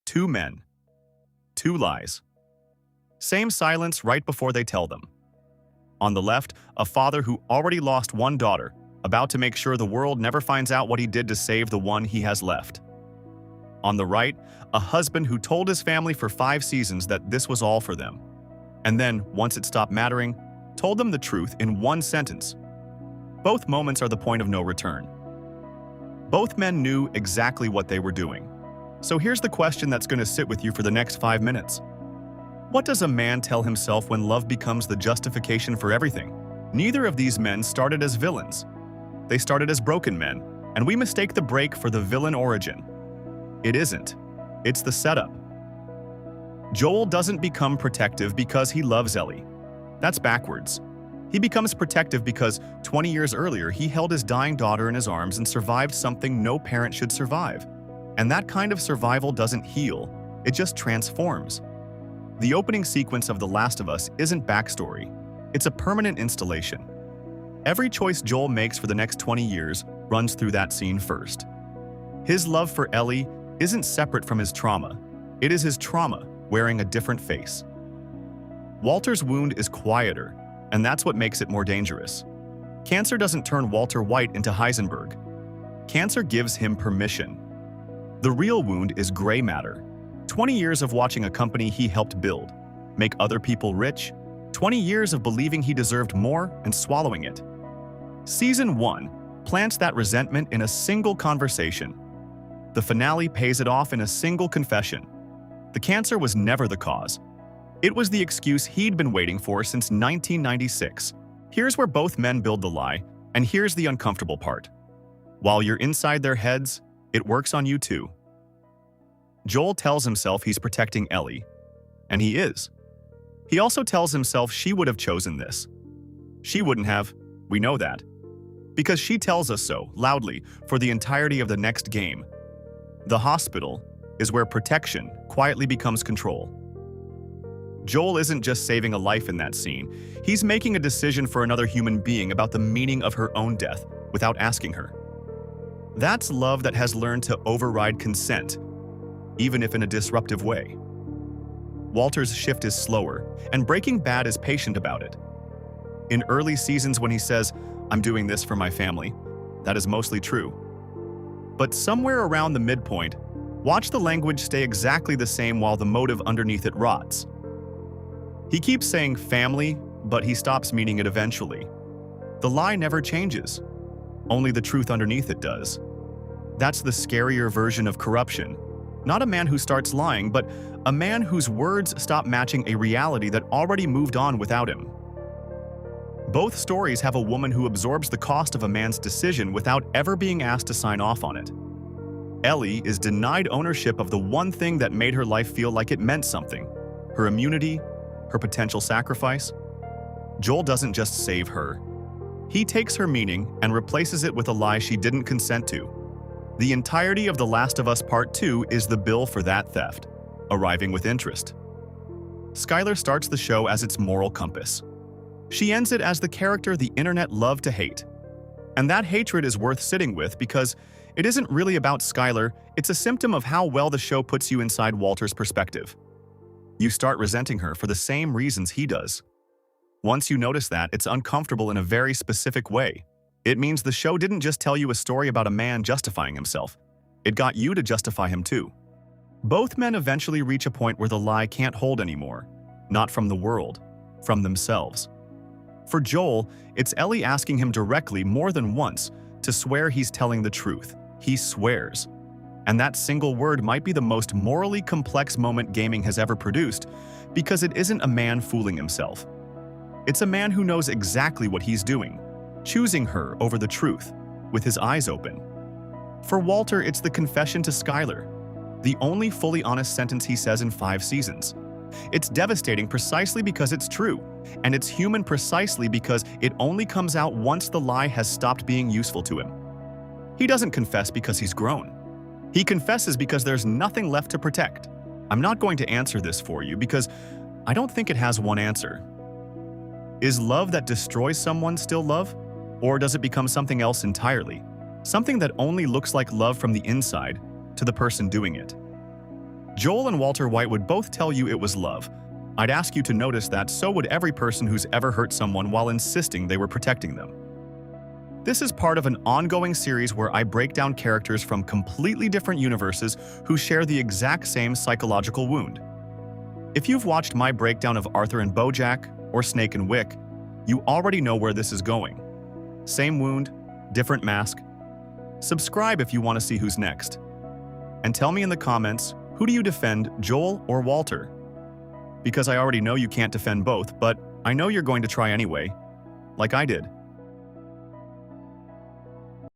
Two men. Two lies. Same silence right before they tell them. On the left, a father who already lost one daughter, about to make sure the world never finds out what he did to save the one he has left. On the right, a husband who told his family for 5 seasons that this was all for them. And then, once it stopped mattering, told them the truth in 1 sentence. Both moments are the point of no return. Both men knew exactly what they were doing. So here's the question that's going to sit with you for the next 5 minutes. What does a man tell himself when love becomes the justification for everything? Neither of these men started as villains. They started as broken men, and we mistake the break for the villain origin. It isn't. It's the setup. Joel doesn't become protective because he loves Ellie. That's backwards. He becomes protective because 20 years earlier he held his dying daughter in his arms and survived something no parent should survive. And that kind of survival doesn't heal, it just transforms. The opening sequence of The Last of Us isn't backstory, it's a permanent installation. Every choice Joel makes for the next 20 years runs through that scene first. His love for Ellie isn't separate from his trauma, it is his trauma wearing a different face. Walter's wound is quieter, and that's what makes it more dangerous. Cancer doesn't turn Walter White into Heisenberg. Cancer gives him permission. The real wound is gray matter. 20 years of watching a company he helped build, make other people rich, 20 years of believing he deserved more and swallowing it. Season 1 plants that resentment in a single conversation. The finale pays it off in a single confession. The cancer was never the cause. It was the excuse he'd been waiting for since 1996. Here's where both men build the lie, and here's the uncomfortable part. While you're inside their heads, it works on you too. Joel tells himself he's protecting Ellie, and he is. He also tells himself she would have chosen this. She wouldn't have, we know that. Because she tells us so, loudly, for the entirety of the next game. The hospital is where protection quietly becomes control. Joel isn't just saving a life in that scene, he's making a decision for another human being about the meaning of her own death without asking her. That's love that has learned to override consent, even if in a disruptive way. Walter's shift is slower, and Breaking Bad is patient about it. In early seasons when he says, "I'm doing this for my family," that is mostly true. But somewhere around the midpoint, watch the language stay exactly the same while the motive underneath it rots. He keeps saying family, but he stops meaning it eventually. The lie never changes. Only the truth underneath it does. That's the scarier version of corruption. Not a man who starts lying, but a man whose words stop matching a reality that already moved on without him. Both stories have a woman who absorbs the cost of a man's decision without ever being asked to sign off on it. Ellie is denied ownership of the one thing that made her life feel like it meant something: her immunity, her potential sacrifice. Joel doesn't just save her. He takes her meaning and replaces it with a lie she didn't consent to. The entirety of The Last of Us Part 2 is the bill for that theft, arriving with interest. Skyler starts the show as its moral compass. She ends it as the character the internet loved to hate. And that hatred is worth sitting with because it isn't really about Skyler, it's a symptom of how well the show puts you inside Walter's perspective. You start resenting her for the same reasons he does. Once you notice that, it's uncomfortable in a very specific way. It means the show didn't just tell you a story about a man justifying himself. It got you to justify him too. Both men eventually reach a point where the lie can't hold anymore. Not from the world, from themselves. For Joel, it's Ellie asking him directly more than once to swear he's telling the truth. He swears. And that single word might be the most morally complex moment gaming has ever produced, because it isn't a man fooling himself. It's a man who knows exactly what he's doing, choosing her over the truth, with his eyes open. For Walter, it's the confession to Skyler, the only fully honest sentence he says in 5 seasons. It's devastating precisely because it's true, and it's human precisely because it only comes out once the lie has stopped being useful to him. He doesn't confess because he's grown. He confesses because there's nothing left to protect. I'm not going to answer this for you because I don't think it has one answer. Is love that destroys someone still love? Or does it become something else entirely? Something that only looks like love from the inside to the person doing it? Joel and Walter White would both tell you it was love. I'd ask you to notice that so would every person who's ever hurt someone while insisting they were protecting them. This is part of an ongoing series where I break down characters from completely different universes who share the exact same psychological wound. If you've watched my breakdown of Arthur and Bojack or Snake and Wick, you already know where this is going. Same wound, different mask. Subscribe if you want to see who's next. And tell me in the comments, who do you defend, Joel or Walter? Because I already know you can't defend both, but I know you're going to try anyway, like I did.